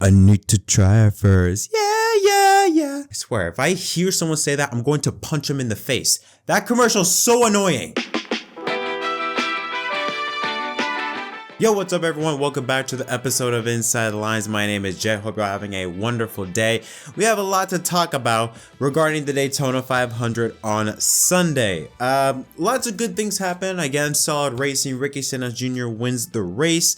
I need to try it first. Yeah. I swear, if I hear someone say that, I'm going to punch him in the face. That commercial's so annoying. Yo, what's up everyone? Welcome back to the episode of Inside the Lines. My name is Jet. Hope you're having a wonderful day. We have a lot to talk about regarding the Daytona 500 on Sunday. Lots of good things happen. Again, solid racing. Ricky Stenhouse Jr. wins the race.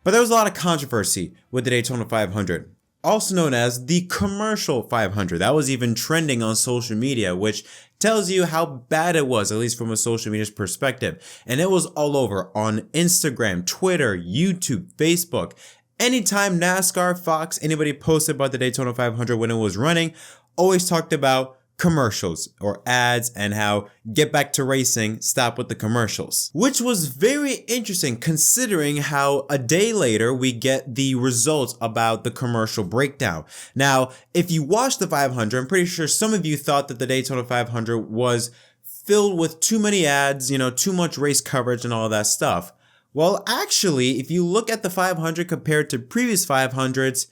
But there was a lot of controversy with the Daytona 500. Also known as the commercial 500. That was even trending on social media, which tells you how bad it was, at least from a social media's perspective. And it was all over on Instagram, Twitter, YouTube, Facebook. Anytime NASCAR, Fox, anybody posted about the Daytona 500 when it was running, always talked about commercials or ads and how get back to racing, stop with the commercials. Which was very interesting considering how a day later we get the results about the commercial breakdown. Now, if you watched the 500, I'm pretty sure some of you thought that the Daytona 500 was filled with too many ads, too much race coverage and all that stuff. Well, actually, if you look at the 500 compared to previous 500s,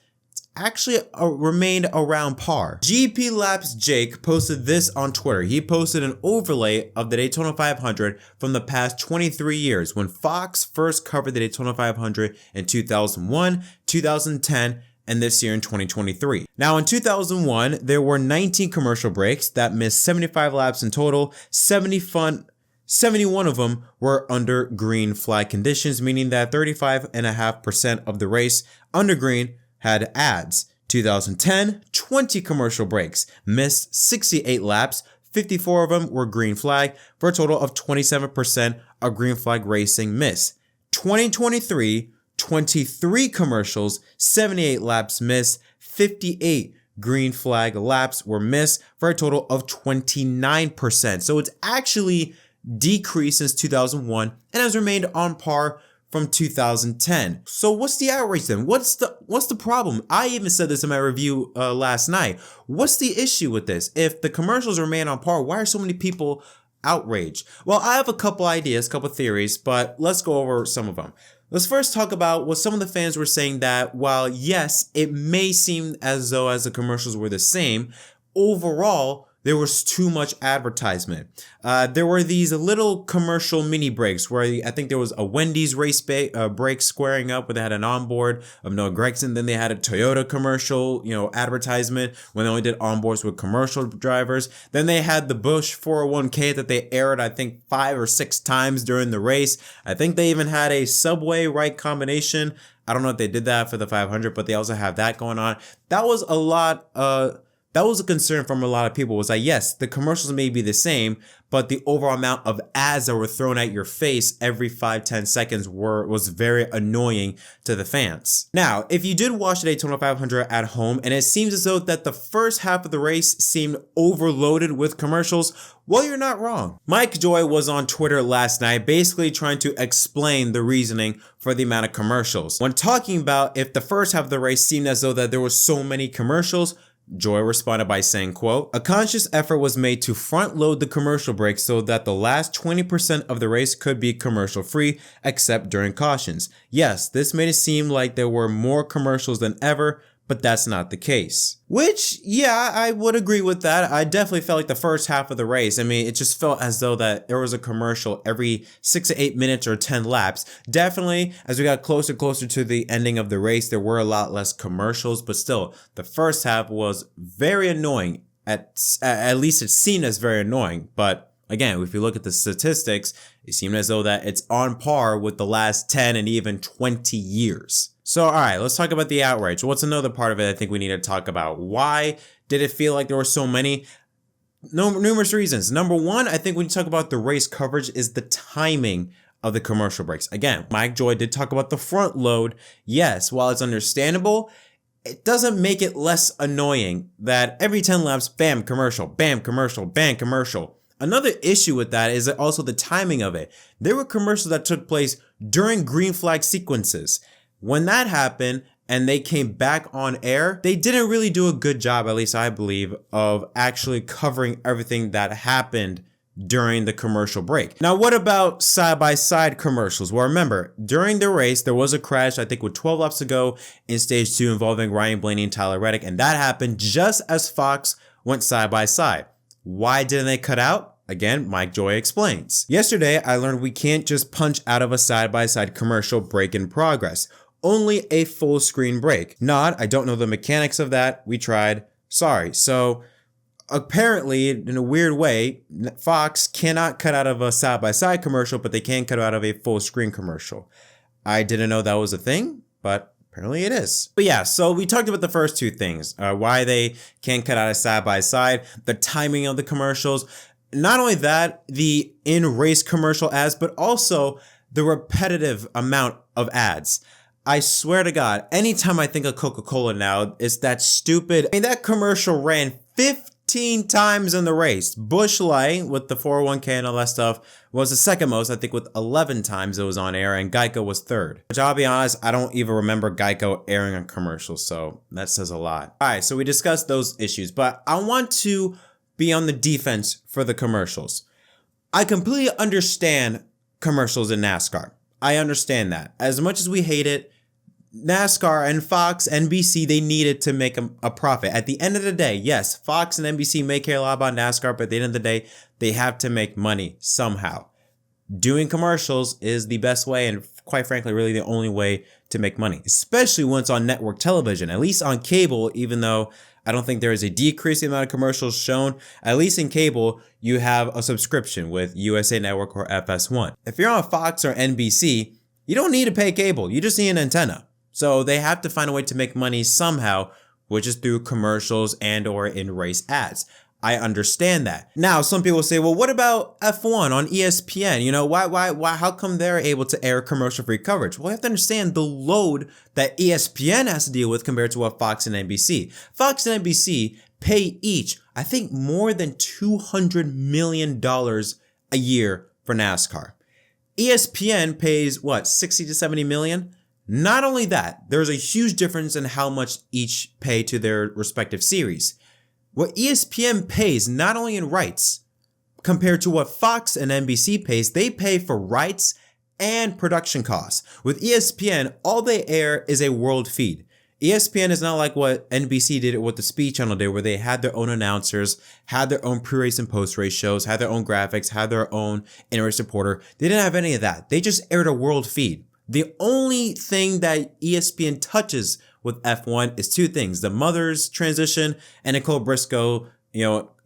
actually remained around par. GP Laps Jake posted this on Twitter. He posted an overlay of the Daytona 500 from the past 23 years when Fox first covered the Daytona 500 in 2001, 2010, and this year in 2023. Now in 2001, there were 19 commercial breaks that missed 75 laps in total. 71 of them were under green flag conditions, meaning that 35.5% of the race under green had ads. 2010, 20 commercial breaks, missed 68 laps, 54 of them were green flag, for a total of 27% of green flag racing missed. 2023, 23 commercials, 78 laps missed, 58 green flag laps were missed, for a total of 29%. So it's actually decreased since 2001 and has remained on par from 2010. So what's the outrage then? What's the problem? I even said this in my review last night. What's the issue with this? If the commercials remain on par, why are so many people outraged? Well, I have a couple ideas, couple theories, but let's go over some of them. Let's first talk about what some of the fans were saying, that while yes, it may seem as though as the commercials were the same, overall, there was too much advertisement. There were these little commercial mini breaks where I think there was a Wendy's race break squaring up where they had an onboard of Noah Gragson. Then they had a Toyota commercial, advertisement when they only did onboards with commercial drivers. Then they had the Busch 401k that they aired, I think 5 or 6 times during the race. I think they even had a Subway right combination. I don't know if they did that for the 500, but they also have that going on. That was a lot, that was a concern from a lot of people, was like, yes, the commercials may be the same, but the overall amount of ads that were thrown at your face every 5-10 seconds was very annoying to the fans. Now, if you did watch the Daytona 500 at home and it seems as though that the first half of the race seemed overloaded with commercials, well, you're not wrong. Mike Joy was on Twitter last night basically trying to explain the reasoning for the amount of commercials. When talking about if the first half of the race seemed as though that there were so many commercials, Joy responded by saying, quote, "A conscious effort was made to front load the commercial breaks so that the last 20% of the race could be commercial free, except during cautions. Yes, this made it seem like there were more commercials than ever, but that's not the case." Which, yeah, I would agree with that. I definitely felt like the first half of the race, it just felt as though that there was a commercial every 6 to 8 minutes or 10 laps. Definitely, as we got closer to the ending of the race, there were a lot less commercials, but still, the first half was very annoying. At least it seemed as very annoying, but again, if you look at the statistics, it seemed as though that it's on par with the last 10 and even 20 years. So, all right, let's talk about the outrage. What's another part of it I think we need to talk about? Why did it feel like there were so many? Numerous reasons. Number one, I think when you talk about the race coverage is the timing of the commercial breaks. Again, Mike Joy did talk about the front load. Yes, while it's understandable, it doesn't make it less annoying that every 10 laps, bam, commercial, bam, commercial, bam, commercial. Another issue with that is also the timing of it. There were commercials that took place during green flag sequences. When that happened and they came back on air, they didn't really do a good job, at least I believe, of actually covering everything that happened during the commercial break. Now, what about side-by-side commercials? Well, remember, during the race, there was a crash, I think with 12 laps to go in stage 2 involving Ryan Blaney and Tyler Reddick, and that happened just as Fox went side-by-side. Why didn't they cut out? Again, Mike Joy explains. Yesterday, I learned we can't just punch out of a side-by-side commercial break in progress. Only a full screen break. Nod, I don't know the mechanics of that. We tried. Sorry. So apparently, in a weird way, Fox cannot cut out of a side-by-side commercial, but they can cut out of a full screen commercial. I didn't know that was a thing, but apparently it is. But yeah, so we talked about the first two things, why they can't cut out a side-by-side, the timing of the commercials. Not only that, the in-race commercial ads, but also the repetitive amount of ads. I swear to God, anytime I think of Coca-Cola now, it's that stupid, that commercial ran 15 times in the race. Busch Light with the 401k and all that stuff was the second most, I think with 11 times it was on air, and Geico was third. Which I'll be honest, I don't even remember Geico airing a commercial, so that says a lot. All right, so we discussed those issues, but I want to be on the defense for the commercials. I completely understand commercials in NASCAR. I understand that. As much as we hate it, NASCAR and Fox, NBC, they needed to make a profit. At the end of the day, yes, Fox and NBC may care a lot about NASCAR, but at the end of the day, they have to make money somehow. Doing commercials is the best way, and quite frankly, really the only way to make money, especially once on network television. At least on cable, even though I don't think there is a decreasing amount of commercials shown, at least in cable, you have a subscription with USA Network or FS1. If you're on Fox or NBC, you don't need to pay cable, you just need an antenna. So they have to find a way to make money somehow, which is through commercials and or in-race ads. I understand that. Now, some people say, well, what about F1 on ESPN? You know, why, how come they're able to air commercial-free coverage? Well, you have to understand the load that ESPN has to deal with compared to what Fox and NBC. Fox and NBC pay each, I think, more than $200 million a year for NASCAR. ESPN pays, what, 60 to 70 million? Not only that, there's a huge difference in how much each pay to their respective series. What ESPN pays, not only in rights, compared to what Fox and NBC pays, they pay for rights and production costs. With ESPN, all they air is a world feed. ESPN is not like what NBC did or what the Speed Channel did, where they had their own announcers, had their own pre-race and post-race shows, had their own graphics, had their own in-race reporter. They didn't have any of that. They just aired a world feed. The only thing that ESPN touches with F1 is two things: the mother's transition and Nicole Briscoe,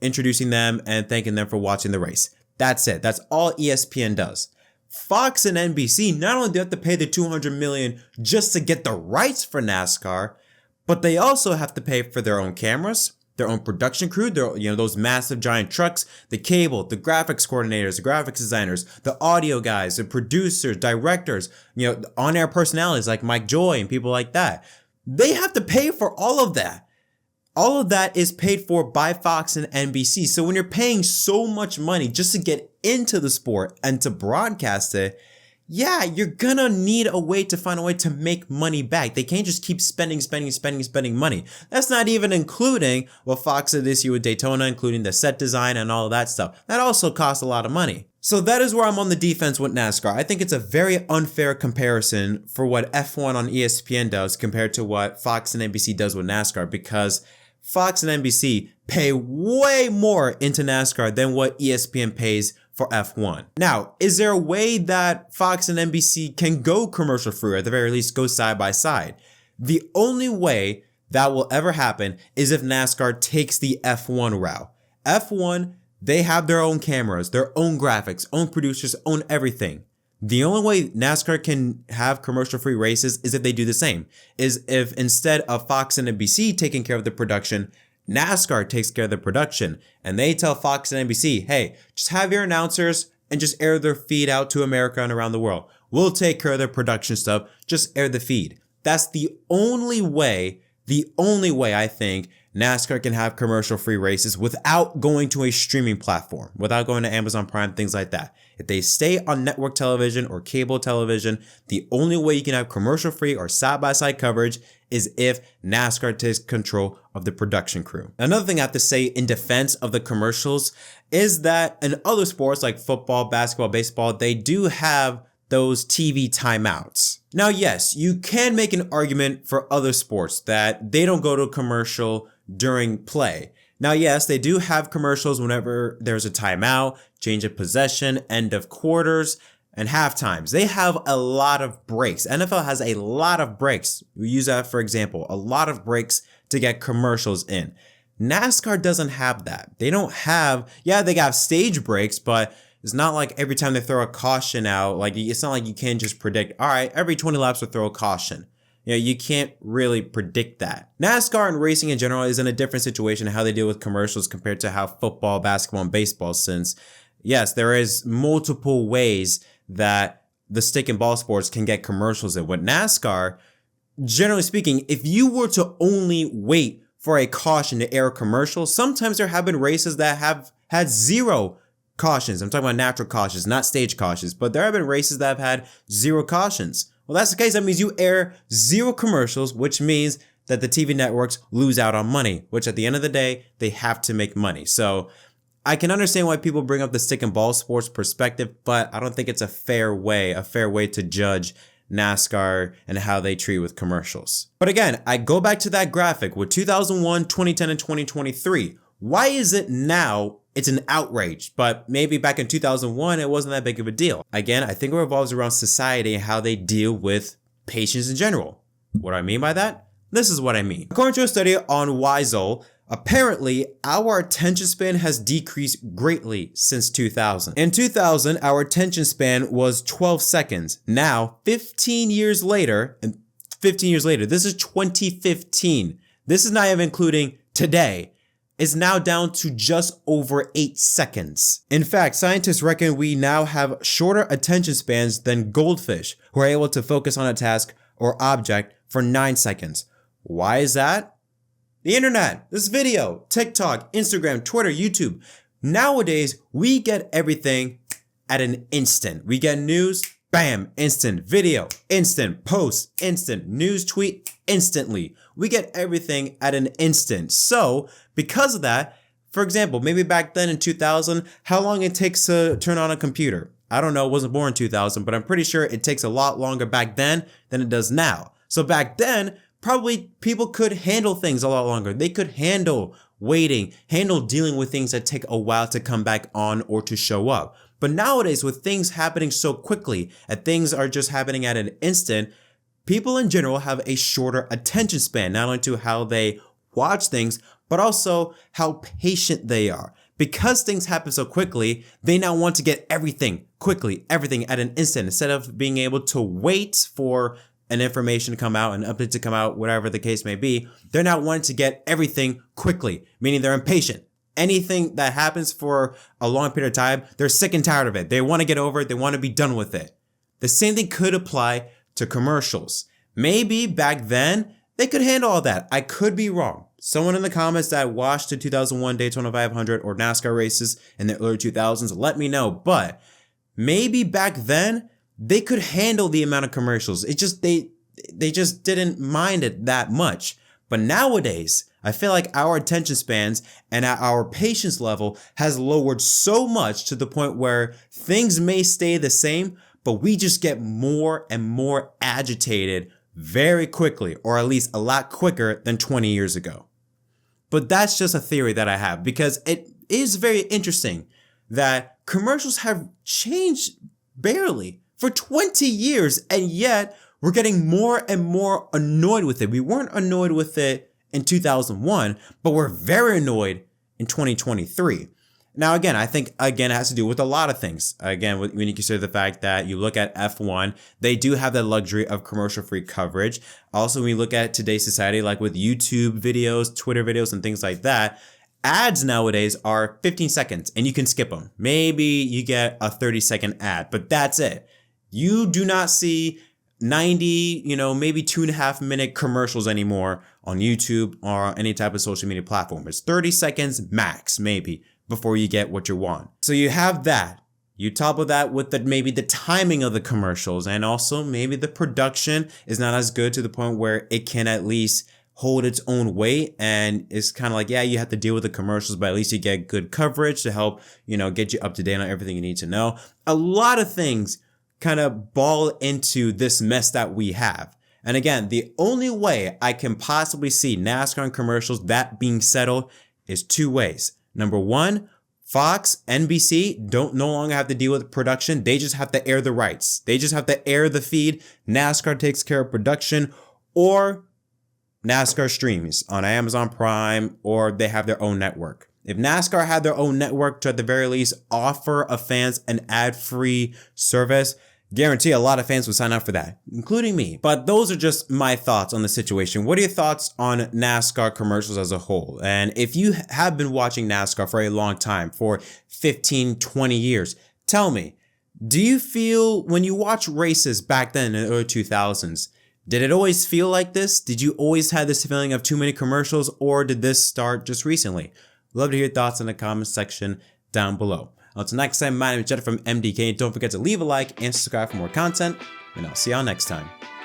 introducing them and thanking them for watching the race. That's it. That's all ESPN does. Fox and NBC, not only do they have to pay the $200 million just to get the rights for NASCAR, but they also have to pay for their own cameras, their own production crew, those massive giant trucks, the cable, the graphics coordinators, the graphics designers, the audio guys, the producers, directors, on-air personalities like Mike Joy and people like that. They have to pay for all of that. All of that is paid for by Fox and NBC. So when you're paying so much money just to get into the sport and to broadcast it, yeah, you're gonna need a way to find a way to make money back. They can't just keep spending money. That's not even including what Fox did this year with Daytona, including the set design and all of that stuff. That also costs a lot of money. So that is where I'm on the defense with NASCAR. I think it's a very unfair comparison for what F1 on ESPN does compared to what Fox and NBC does with NASCAR, because Fox and NBC pay way more into NASCAR than what ESPN pays for F1. Now, is there a way that Fox and NBC can go commercial free, or at the very least go side by side? The only way that will ever happen is if NASCAR takes the F1 route. F1, they have their own cameras, their own graphics, own producers, own everything. The only way NASCAR can have commercial-free races is if they do the same. Is if instead of Fox and NBC taking care of the production, NASCAR takes care of the production, and they tell Fox and NBC, hey, just have your announcers and just air their feed out to America and around the world. We'll take care of the production stuff, just air the feed. That's the only way I think NASCAR can have commercial-free races without going to a streaming platform, without going to Amazon Prime, things like that. If they stay on network television or cable television, the only way you can have commercial-free or side-by-side coverage is if NASCAR takes control of the production crew. Another thing I have to say in defense of the commercials is that in other sports like football, basketball, baseball, they do have those TV timeouts. Now, yes, you can make an argument for other sports that they don't go to commercial during play. Now, yes, they do have commercials whenever there's a timeout, change of possession, end of quarters, and half times. They have a lot of breaks. NFL has a lot of breaks. We use that for example, a lot of breaks to get commercials in. NASCAR doesn't have that. They don't have, yeah, they got stage breaks, but it's not like every time they throw a caution out, like it's not like you can just predict, all right, every 20 laps we'll throw a caution. You know, you can't really predict that. NASCAR and racing in general is in a different situation how they deal with commercials compared to how football, basketball, and baseball, since yes, there is multiple ways that the stick and ball sports can get commercials in. With NASCAR, generally speaking, if you were to only wait for a caution to air a commercial, sometimes there have been races that have had zero cautions. I'm talking about natural cautions, not stage cautions, but there have been races that have had zero cautions. Well, that's the case. That means you air zero commercials, which means that the TV networks lose out on money, which at the end of the day, they have to make money. So I can understand why people bring up the stick and ball sports perspective, but I don't think it's a fair way to judge NASCAR and how they treat with commercials. But again, I go back to that graphic with 2001, 2010, and 2023. Why is it now it's an outrage, but maybe back in 2001, it wasn't that big of a deal? Again, I think it revolves around society and how they deal with patients in general. What do I mean by that? This is what I mean. According to a study on Weisel, apparently our attention span has decreased greatly since 2000. In 2000, our attention span was 12 seconds. Now, 15 years later, this is 2015. This is not even including today. Is now down to just over 8 seconds. In fact, scientists reckon we now have shorter attention spans than goldfish, who are able to focus on a task or object for 9 seconds. Why is that? The internet, this video, TikTok, Instagram, Twitter, YouTube. Nowadays, we get everything at an instant. We get news, bam, instant video, instant post, instant news tweet, instantly. We get everything at an instant. So because of that, for example, maybe back then in 2000, how long it takes to turn on a computer? I don't know, I wasn't born in 2000, but I'm pretty sure it takes a lot longer back then than it does now. So back then, probably people could handle things a lot longer. They could handle waiting, handle dealing with things that take a while to come back on or to show up. But nowadays, with things happening so quickly and things are just happening at an instant, people in general have a shorter attention span, not only to how they watch things, but also how patient they are. Because things happen so quickly, they now want to get everything quickly, everything at an instant, instead of being able to wait for an information to come out, an update to come out, whatever the case may be. They're now wanting to get everything quickly, meaning they're impatient. Anything that happens for a long period of time, they're sick and tired of it. They want to get over it. They want to be done with it. The same thing could apply to commercials. Maybe back then, they could handle all that. I could be wrong. Someone in the comments that watched the 2001 Daytona 500 or NASCAR races in the early 2000s, let me know. But maybe back then, they could handle the amount of commercials. It just, they just didn't mind it that much. But nowadays, I feel like our attention spans and our patience level has lowered so much to the point where things may stay the same, but we just get more and more agitated very quickly, or at least a lot quicker than 20 years ago. But that's just a theory that I have, because it is very interesting that commercials have changed barely for 20 years, and yet we're getting more and more annoyed with it. We weren't annoyed with it in 2001, but we're very annoyed in 2023. Now, again, I think, it has to do with a lot of things. Again, when you consider the fact that you look at F1, they do have the luxury of commercial-free coverage. Also, when you look at today's society, like with YouTube videos, Twitter videos, and things like that, ads nowadays are 15 seconds, and you can skip them. Maybe you get a 30-second ad, but that's it. You do not see 90, maybe 2.5 minute commercials anymore on YouTube or any type of social media platform. It's 30 seconds max, maybe, before you get what you want. So you have that. You topple that with maybe the timing of the commercials, and also maybe the production is not as good to the point where it can at least hold its own weight. And it's kind of like, yeah, you have to deal with the commercials, but at least you get good coverage to help, get you up to date on everything you need to know. A lot of things kind of ball into this mess that we have. And again, the only way I can possibly see NASCAR and commercials that being settled is two ways. Number one, Fox, NBC no longer have to deal with production. They just have to air the rights. They just have to air the feed. NASCAR takes care of production, or NASCAR streams on Amazon Prime, or they have their own network. If NASCAR had their own network to at the very least offer fans an ad-free service, guarantee a lot of fans would sign up for that, including me. But those are just my thoughts on the situation. What are your thoughts on NASCAR commercials as a whole? And if you have been watching NASCAR for a long time, for 15, 20 years, tell me, do you feel when you watch races back then in the early 2000s, did it always feel like this? Did you always have this feeling of too many commercials, or did this start just recently? Love to hear your thoughts in the comment section down below. Until next time, my name is Jett from MDK. Don't forget to leave a like and subscribe for more content, and I'll see y'all next time.